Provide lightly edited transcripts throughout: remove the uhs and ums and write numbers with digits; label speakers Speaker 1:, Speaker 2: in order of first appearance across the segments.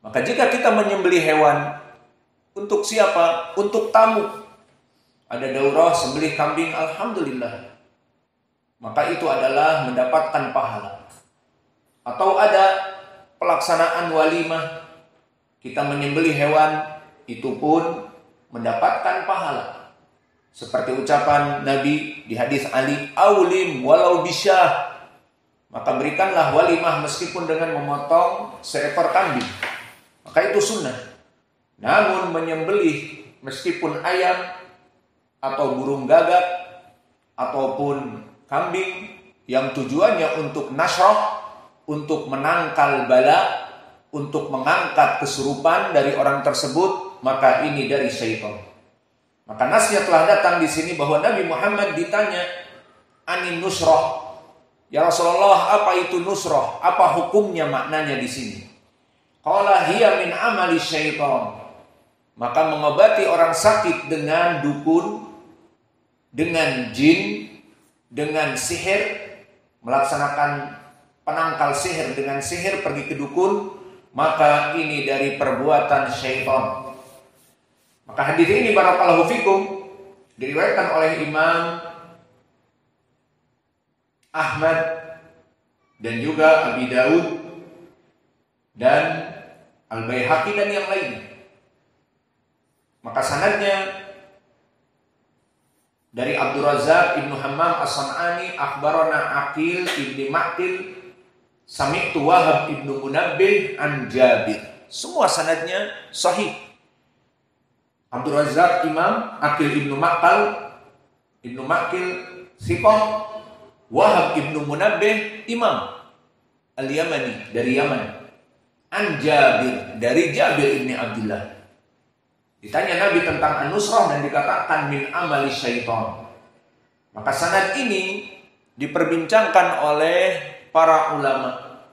Speaker 1: Maka jika kita menyembelih hewan, untuk siapa? Untuk tamu. Ada daurah sembelih kambing, alhamdulillah. Maka itu adalah mendapatkan pahala. Atau ada pelaksanaan walimah, kita menyembelih hewan, itu pun mendapatkan pahala. Seperti ucapan Nabi di hadis Ali, aulim walau bisyah. Maka berikanlah walimah meskipun dengan memotong seekor kambing. Maka itu sunnah. Namun menyembelih meskipun ayam atau burung gagak ataupun kambing yang tujuannya untuk nasrah, untuk menangkal bala, untuk mengangkat kesurupan dari orang tersebut, maka ini dari syaitan. Maka nasnya telah datang di sini bahwa Nabi Muhammad ditanya anin nusrah. Ya Rasulullah, apa itu nusrah? Apa hukumnya, maknanya di sini? Qala hiya min amali syaitan. Maka mengobati orang sakit dengan dukun, dengan jin, dengan sihir, melaksanakan penangkal sihir dengan sihir pergi ke dukun, maka ini dari perbuatan syaitan. Maka hadis ini barakallahu fikum diriwayatkan oleh Imam Ahmad dan juga Abi Daud dan Al-Baihaqi dan yang lainnya. Maka sanadnya dari Abdul Razak Ibnu Hammam As-San'ani akhbarana Aqil Ibni Ma'til sami'tu Wahab Ibnu Munabbih an Jabir. Semua sanadnya sahih. Abdul Razak Imam, Aqil Ibnu Ma'til Thiqah, Wahab Ibnu Munabbih Imam Al-Yamani dari Yaman. An Jabir dari Jabir Ibni Abdullah. Ditanya Nabi tentang an-nusrah dan dikatakan min amali syaitan. Maka sanad ini diperbincangkan oleh para ulama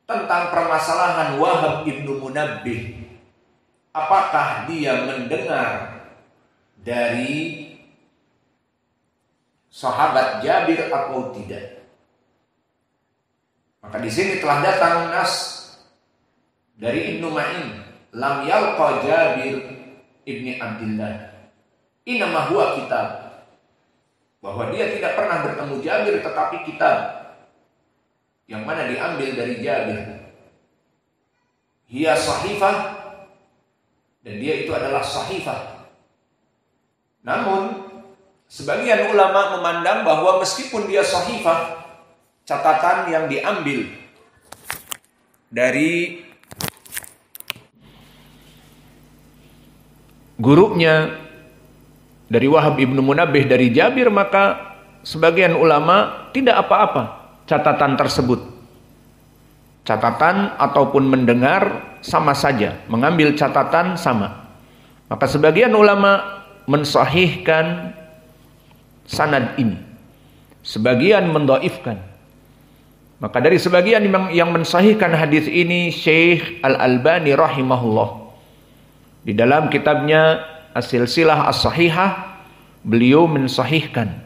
Speaker 1: tentang permasalahan Wahab Ibnu Munabbih. Apakah dia mendengar dari sahabat Jabir atau tidak? Maka di sini telah datang nas dari Ibnu Ma'in, lam yalqa Jabir Ibni Abdullah inama huwa kitab, bahwa dia tidak pernah bertemu Jabir tetapi kitab yang mana diambil dari Jabir. Hiya sahifah, dan dia itu adalah sahifah. Namun sebagian ulama memandang bahwa meskipun dia sahifah, catatan yang diambil dari gurunya, dari Wahab Ibnu Munabbih dari Jabir, maka sebagian ulama tidak apa-apa catatan tersebut. Catatan ataupun mendengar sama saja, mengambil catatan sama. Maka sebagian ulama mensahihkan sanad ini, sebagian mendhaifkan. Maka dari sebagian yang mensahihkan hadis ini Syekh Al-Albani rahimahullah, di dalam kitabnya As-Silsilah As-Sahihah, beliau mensahihkan.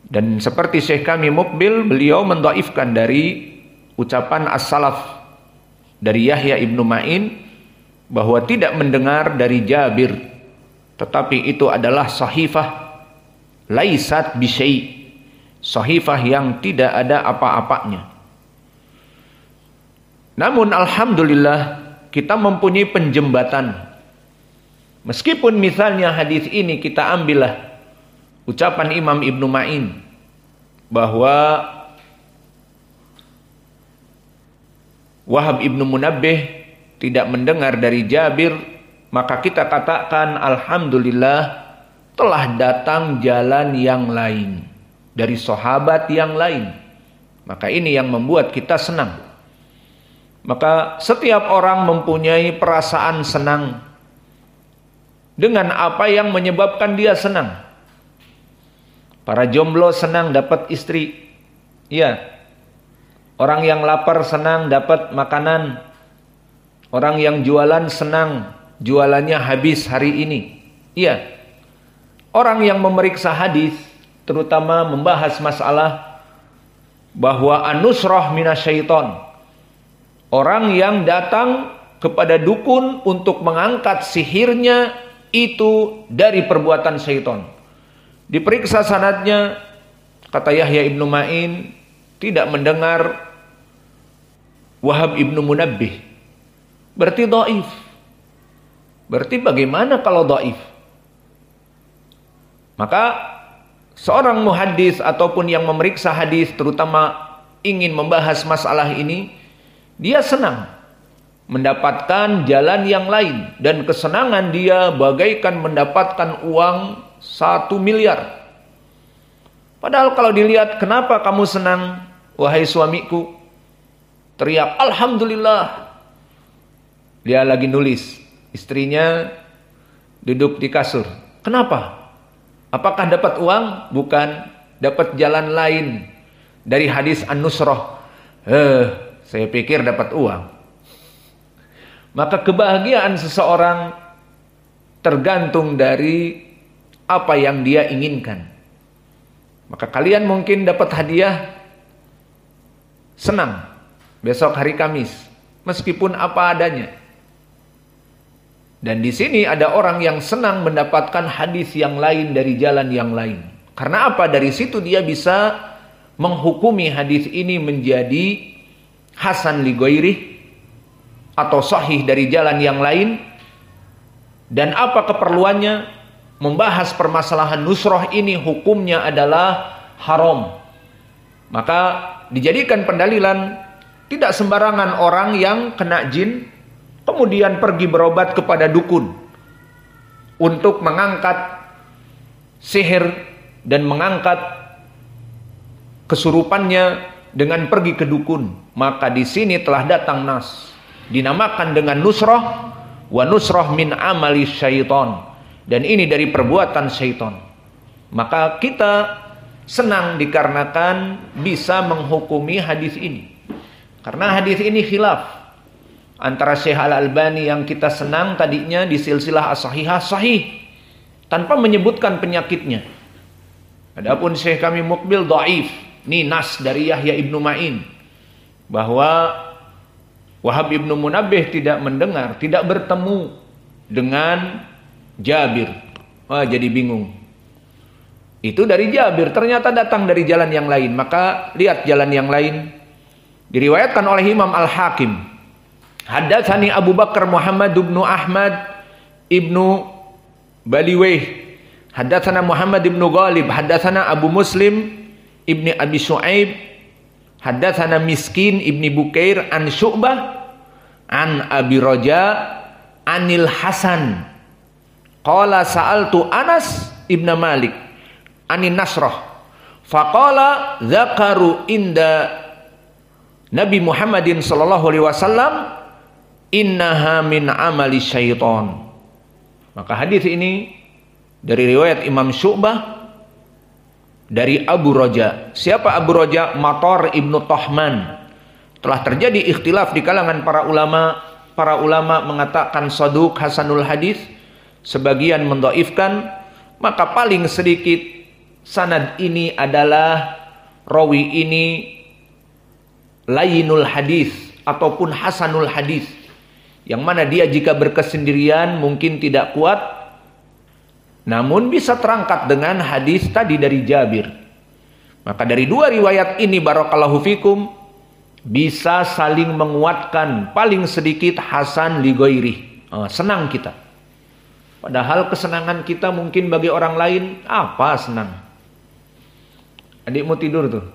Speaker 1: Dan seperti Syekh kami Muqbil, beliau mendhaifkan dari ucapan As-Salaf dari Yahya Ibnu Ma'in bahwa tidak mendengar dari Jabir, tetapi itu adalah sahifah laisat bisyai', sahifah yang tidak ada apa-apanya. Namun alhamdulillah kita mempunyai penjembatan. Meskipun misalnya hadis ini kita ambillah ucapan Imam Ibnu Ma'in bahwa Wahab Ibnu Munabbih tidak mendengar dari Jabir, maka kita katakan alhamdulillah telah datang jalan yang lain dari sahabat yang lain. Maka ini yang membuat kita senang. Maka setiap orang mempunyai perasaan senang dengan apa yang menyebabkan dia senang. Para jomblo senang dapat istri. Ya. Orang yang lapar senang dapat makanan. Orang yang jualan senang jualannya habis hari ini. Iya. Orang yang memeriksa hadis, terutama membahas masalah bahwa an-nusrah minasyaiton, orang yang datang kepada dukun untuk mengangkat sihirnya itu dari perbuatan syaitan. Diperiksa sanadnya, kata Yahya ibnu Ma'in, tidak mendengar Wahab ibnu Munabbih. Berarti dhaif. Berarti bagaimana kalau dhaif? Maka seorang muhaddis ataupun yang memeriksa hadis terutama ingin membahas masalah ini, dia senang mendapatkan jalan yang lain, dan kesenangan dia bagaikan mendapatkan uang 1 miliar. Padahal kalau dilihat, kenapa kamu senang wahai suamiku? Teriak alhamdulillah. Dia lagi nulis, istrinya duduk di kasur. Kenapa? Apakah dapat uang? Bukan, dapat jalan lain dari hadis An-Nusrah. Saya pikir dapat uang. Maka kebahagiaan seseorang tergantung dari apa yang dia inginkan. Maka kalian mungkin dapat hadiah, senang besok hari Kamis, meskipun apa adanya. Dan di sini ada orang yang senang mendapatkan hadis yang lain dari jalan yang lain. Karena apa? Dari situ dia bisa menghukumi hadis ini menjadi hasan li ghairih atau sahih dari jalan yang lain. Dan apa keperluannya? Membahas permasalahan nusrah ini hukumnya adalah haram. Maka dijadikan pendalilan, tidak sembarangan orang yang kena jin kemudian pergi berobat kepada dukun untuk mengangkat sihir dan mengangkat kesurupannya dengan pergi ke dukun. Maka di sini telah datang nas dinamakan dengan nusrah, wa nusrah min amali syaitan, dan ini dari perbuatan syaitan. Maka kita senang dikarenakan bisa menghukumi hadis ini, karena hadis ini khilaf antara Syekh Al-Albani yang kita senang tadinya di silsilah as-sahihah sahih tanpa menyebutkan penyakitnya. Adapun Syekh kami Muqbil dhaif. Ini nas dari Yahya ibnu Ma'in bahwa Wahab ibnu Munabbih tidak mendengar, tidak bertemu dengan Jabir. Wah, jadi bingung. Itu dari Jabir, ternyata datang dari jalan yang lain. Maka lihat jalan yang lain. Diriwayatkan oleh Imam Al-Hakim. Haddatsani Abu Bakar Muhammad ibnu Ahmad ibnu Baliweh. Haddatsana Muhammad ibnu Ghalib. Haddatsana Abu Muslim ibni Abi Shu'aib. Haddatsana Miskin ibni Bukair an Syu'bah an Abi Raja anil Hasan. Qala sa'altu Anas ibn Malik anin Nasrah. Faqala dzakaru inda Nabi Muhammadin sallallahu alaihi wasallam innaha min amali syaitan. Maka hadis ini dari riwayat Imam Syu'bah dari Abu Raja. Siapa Abu Raja? Matar ibnu Tahman. Telah terjadi ikhtilaf di kalangan para ulama. Para ulama mengatakan saduq hasanul hadis, sebagian mendhaifkan. Maka paling sedikit sanad ini adalah rawi ini layinul hadis ataupun hasanul hadis, yang mana dia jika berkesendirian mungkin tidak kuat, namun bisa terangkat dengan hadis tadi dari Jabir. Maka dari dua riwayat ini barakallahu fikum bisa saling menguatkan, paling sedikit hasan li ghairih. Senang kita. Padahal kesenangan kita mungkin bagi orang lain apa senang? Adikmu tidur tuh.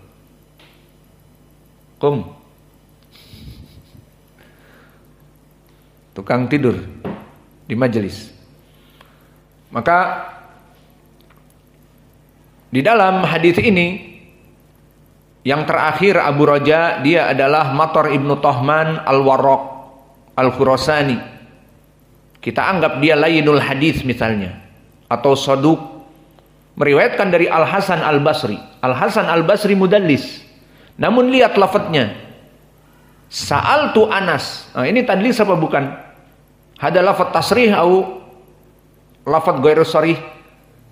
Speaker 1: Tukang tidur di majelis. Maka di dalam hadis ini yang terakhir Abu Raja, dia adalah Matar ibnu Tahman al-Warraq al-Khurasani. Kita anggap dia layinul hadis misalnya, atau saduq. Meriwayatkan dari Al-Hasan Al-Basri. Al-Hasan Al-Basri mudallis. Namun lihat lafadznya. Sa'altu Anas. Ini tadlis apa bukan? Hada lafadz tasrih atau lafadz ghairu sharih?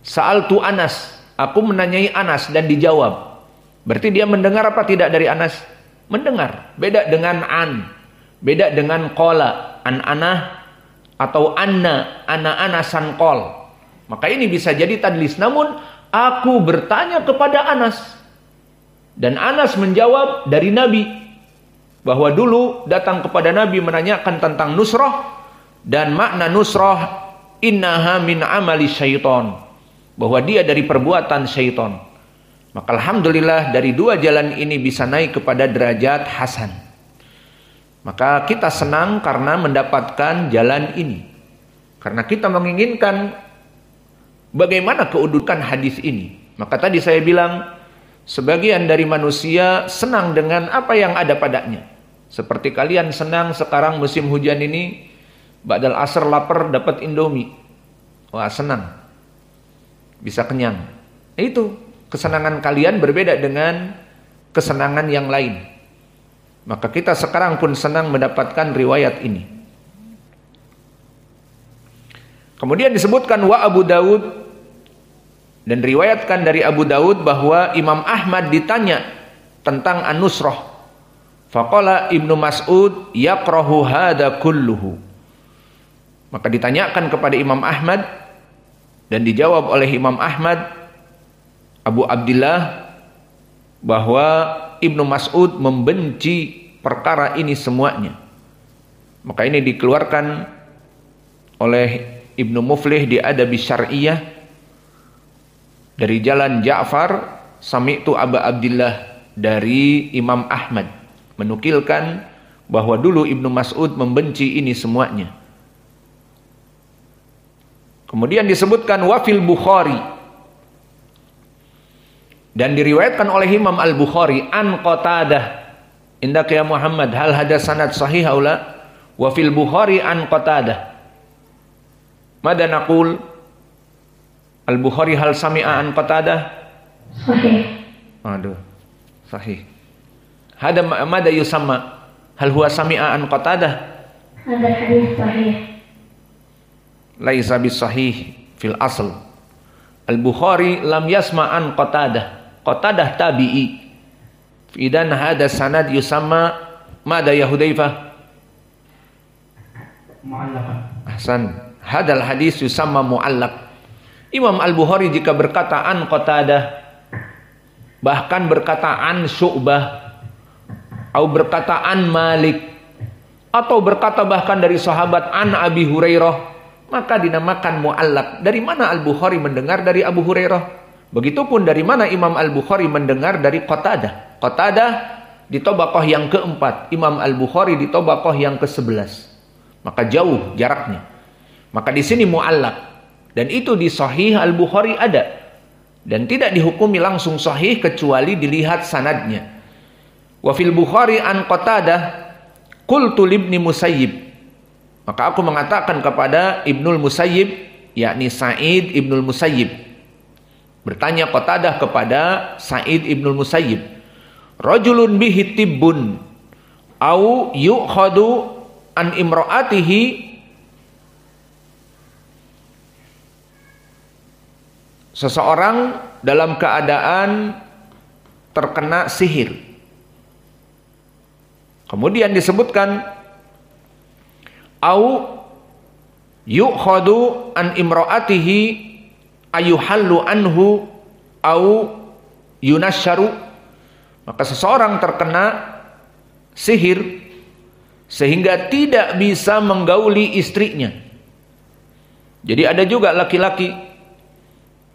Speaker 1: Sa'altu Anas. Aku menanyai Anas dan dijawab. Berarti dia mendengar apa tidak dari Anas? Mendengar. Beda dengan an. Beda dengan qala. an-anah atau ana sankol. Maka ini bisa jadi tadlis. Namun aku bertanya kepada Anas, dan Anas menjawab dari Nabi, bahwa dulu datang kepada Nabi menanyakan tentang nusrah, dan makna nusrah innaha min amali syaiton, bahwa dia dari perbuatan syaiton. Maka alhamdulillah dari dua jalan ini bisa naik kepada derajat hasan. Maka kita senang karena mendapatkan jalan ini, karena kita menginginkan bagaimana kedudukan hadis ini. Maka tadi saya bilang, sebagian dari manusia senang dengan apa yang ada padanya. Seperti kalian senang sekarang musim hujan ini, ba'dal asar lapar dapat Indomie. Wah, senang. Bisa kenyang. Itu kesenangan kalian berbeda dengan kesenangan yang lain. Maka kita sekarang pun senang mendapatkan riwayat ini. Kemudian disebutkan wa Abu Dawud, dan riwayatkan dari Abu Dawud bahwa Imam Ahmad ditanya tentang an-nusrah. Faqala Ibnu Mas'ud yakrahu hada kulluhu. Maka ditanyakan kepada Imam Ahmad, dan dijawab oleh Imam Ahmad, Abu Abdillah, bahwa Ibnu Mas'ud membenci perkara ini semuanya. Maka ini dikeluarkan oleh Ibnu Muflih di Adab Syar'iyah dari jalan Ja'far sami'tu Abu Abdillah dari Imam Ahmad, menukilkan bahwa dulu Ibnu Mas'ud membenci ini semuanya. Kemudian disebutkan wafil Bukhari, dan diriwayatkan oleh Imam Al-Bukhari an Qatadah, indaka ya Muhammad hal hada sanad sahih aula, wafil Bukhari an Qatadah. Mada naqul? Al-Bukhari hal sami'a an Qatadah?
Speaker 2: Sahih.
Speaker 1: Aduh, sahih. Hada mada yusamma? Hal huwa sami'a an Qatadah?
Speaker 2: Hada hadis sahih.
Speaker 1: Laisa bisahih fil asl. Al-Bukhari lam yasma an Qatadah. Qatadah tabi'i. Idan hada sanad yusamma mada ya Hudzaifah?
Speaker 2: Mu'allaqan.
Speaker 1: Ahsan. Hadal hadis yusamma mu'allaq. Imam Al-Bukhari jika berkata an Qatadah, bahkan berkata an Syu'bah, atau berkata an Malik, atau berkata bahkan dari sahabat an Abi Hurairah, maka dinamakan mu'allaq. Dari mana Al-Bukhari mendengar dari Abu Hurairah? Begitupun dari mana Imam Al-Bukhari mendengar dari Qatadah. Qatadah di tabaqah yang keempat, Imam Al-Bukhari di tabaqah yang ke-11. Maka jauh jaraknya. Maka di sini mu'allaq, dan itu di Sahih Al-Bukhari ada, dan tidak dihukumi langsung sahih kecuali dilihat sanadnya. Wa fil Bukhari an Qatadah qultu libni Musayyib, maka aku mengatakan kepada Ibnul Musayyib, yakni Sa'id Ibnul Musayyib. Bertanya Qatadah kepada Sa'id Ibnul Musayyib, rajulun bihi tibbun au yu'khadu an imra'atihi, seseorang dalam keadaan terkena sihir. Kemudian disebutkan au yu'khadu an imra'atihi ayuhallu anhu au yunasyaru. Maka seseorang terkena sihir sehingga tidak bisa menggauli istrinya. Jadi ada juga laki-laki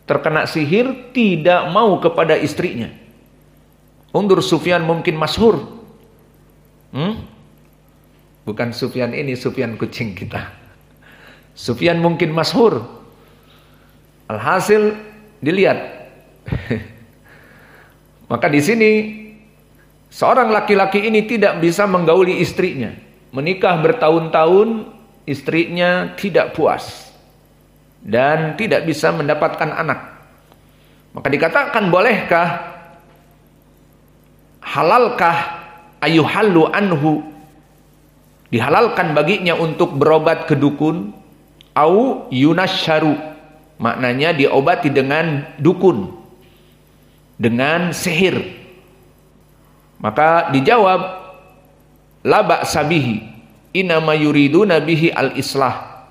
Speaker 1: terkena sihir tidak mau kepada istrinya. Undur Sufyan mungkin masyhur. Bukan Sufyan ini, Sufyan kucing kita. Sufyan mungkin masyhur. Alhasil dilihat. Maka di sini seorang laki-laki ini tidak bisa menggauli istrinya. Menikah bertahun-tahun, istrinya tidak puas dan tidak bisa mendapatkan anak. Maka dikatakan, bolehkah, halalkah ayuhallu anhu, dihalalkan baginya untuk berobat ke dukun, au yunasyaru, maknanya diobati dengan dukun, dengan sihir. Maka dijawab la ba'sa bihi, inama yuriduna bihi al-islah.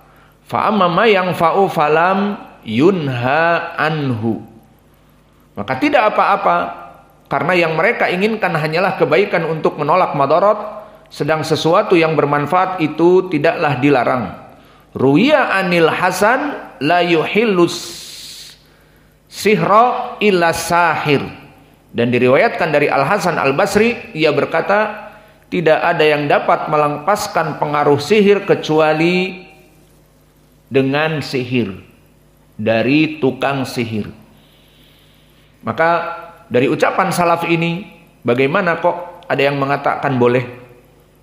Speaker 1: Fa amma ma yanfa'u falam yunha anhu. Maka tidak apa-apa, karena yang mereka inginkan hanyalah kebaikan untuk menolak madarat, sedang sesuatu yang bermanfaat itu tidaklah dilarang. Ruwiya anil Hasan la yuhillus sihra illa sahir. Dan diriwayatkan dari Al-Hasan Al-Basri, ia berkata, tidak ada yang dapat melepaskan pengaruh sihir kecuali dengan sihir dari tukang sihir. Maka dari ucapan salaf ini, bagaimana kok ada yang mengatakan boleh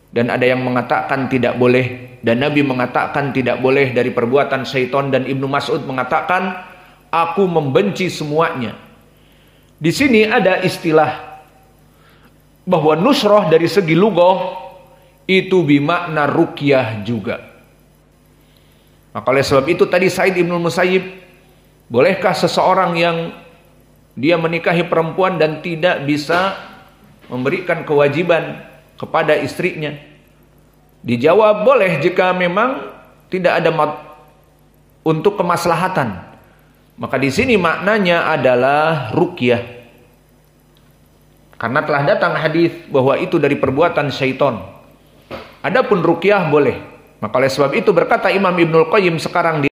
Speaker 1: dan ada yang mengatakan tidak boleh, dan Nabi mengatakan tidak boleh dari perbuatan syaitan, dan Ibnu Mas'ud mengatakan aku membenci semuanya. Di sini ada istilah bahwa nusroh dari segi lughah itu bermakna ruqyah juga. Maka oleh sebab itu tadi Sa'id Ibnu Musayyib, bolehkah seseorang yang dia menikahi perempuan dan tidak bisa memberikan kewajiban kepada istrinya? Dijawab boleh jika memang tidak ada untuk kemaslahatan. Maka di sini maknanya adalah ruqyah. Karena telah datang hadis bahwa itu dari perbuatan syaitan. Adapun ruqyah boleh. Maka oleh sebab itu berkata Imam Ibnul Qayyim sekarang di